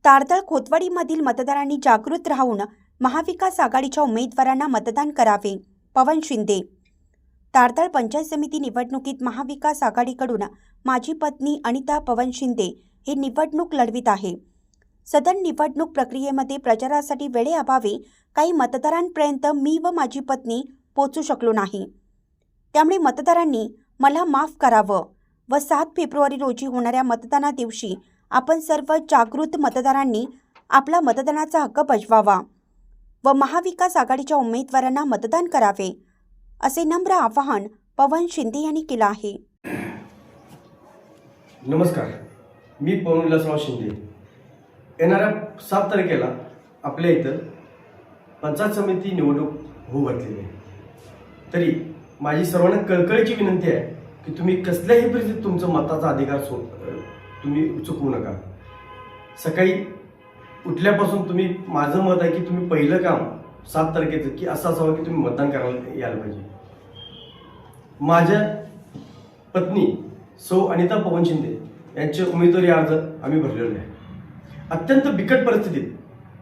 तारदाळ खोतवाडीमधील मतदारांनी जागृत राहून महाविकास आघाडीच्या उमेदवारांना मतदान करावे. पवन शिंदे. तारदाळ पंचायत समिती निवडणुकीत महाविकास आघाडीकडून माझी पत्नी अनिता पवन शिंदे हे निवडणूक लढवित आहे. सदर निवडणूक प्रक्रियेमध्ये प्रचारासाठी वेळेअभावी काही मतदारांपर्यंत मी व माझी पत्नी पोहोचू शकलो नाही. त्यामुळे मतदारांनी मला माफ करावं व 7 फेब्रुवारी रोजी होणाऱ्या मतदाना दिवशी आपण सर्व जागृत मतदारांनी आपला मतदानाचा हक्क बजवावा व महाविकास आघाडीच्या उमेदवारांना मतदान करावे, असे नम्र आवाहन पवन शिंदे यांनी केलं आहे. नमस्कार, मी पवन विलासराव शिंदे. येणाऱ्या 7 तारखेला आपल्या इथं पंचायत समिती निवडणूक होऊ घातलेली आहे. तरी माझी सर्वांना कळकळीची विनंती आहे की तुम्ही कसल्याही परिस्थितीत तुमचा मताचा अधिकार तुम्ही चुकवू नका. सकाळी उठल्यापासून तुम्ही, माझं मत आहे की तुम्ही पहिलं काम 7 तारखेचं की असं असावं की तुम्ही मतदान करायला यायला पाहिजे. माझ्या पत्नी सौ अनिता पवन शिंदे यांचे उमेदवारी अर्ज आम्ही भरलेले आहे. अत्यंत बिकट परिस्थितीत,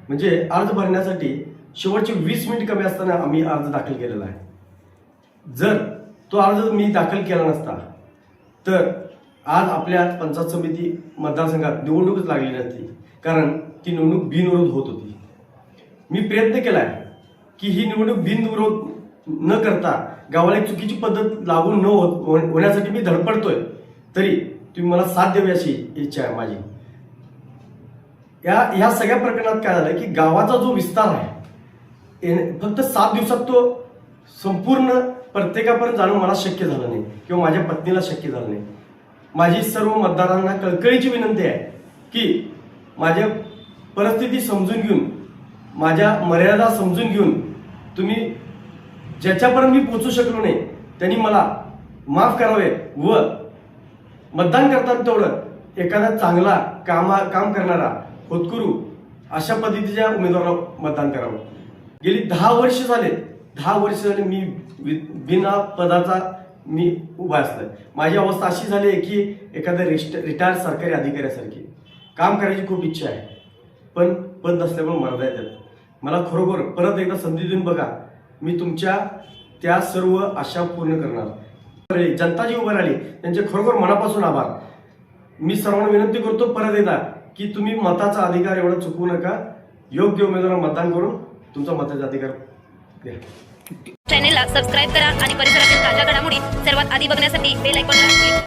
म्हणजे अर्ज भरण्यासाठी शेवटचे 20 मिनिट कमी असताना आम्ही अर्ज दाखल केलेला आहे. जर तो अर्ज मी दाखल केला नसता तर आज आपल्या पंचायत समिती मतदारसंघात निवडणूकच लागली नसती, कारण ती निवडणूक बिनविरोध होत होती. मी प्रयत्न केला आहे की ही निवडणूक बिनविरोध न करता गावाला एक चुकीची पद्धत लागू न होण्यासाठी मी धडपडतोय. तरी तुम्ही मला साथ द्यावी अशी इच्छा आहे माझी. या सगळ्या प्रकरणात काय झालं की गावाचा जो विस्तार आहे फक्त 7 दिवसात तो संपूर्ण प्रत्येकापर्यंत जाणं मला शक्य झालं नाही किंवा माझ्या पत्नीला शक्य झालं नाही. माझी सर्व मतदारांना कळकळीची विनंती आहे की माझ्या परिस्थिती समजून घेऊन, माझ्या मर्यादा समजून घेऊन तुम्ही ज्याच्यापर्यंत मी पोहोचू शकलो नाही त्यांनी मला माफ करावे व मतदान करताना तेवढं एखादा चांगला काम करणारा होतकरू अशा पद्धतीच्या उमेदवाराला मतदान करावं. गेली 10 वर्ष झाले मी बिना पदाचा मी उभा असलोय. माझी अवस्था अशी झाली आहे की एखाद्या रिटायर्ड सरकारी अधिकाऱ्यासारखी काम करायची खूप इच्छा आहे, पण पद नसल्यामुळे मर्यादा येतात. मला खरोखर परत एकदा संधी देऊन बघा. मी तुमच्या त्या सर्व आशा पूर्ण करणार. जनता जी उभं राहिली त्यांचे खरोखर मनापासून आभार. मी सर्वांना विनंती करतो परत एकदा की तुम्ही मताचा अधिकार एवढा चुकवू नका. योग्य उमेदवाराला मतदान करून तुमचा मताचा अधिकार द्या. चॅनेलला सबस्क्राईब करा आणि परिसरातील ताज्या घडामोडी सर्वात आधी बघण्यासाठी बेल आयकॉनला क्लिक करा.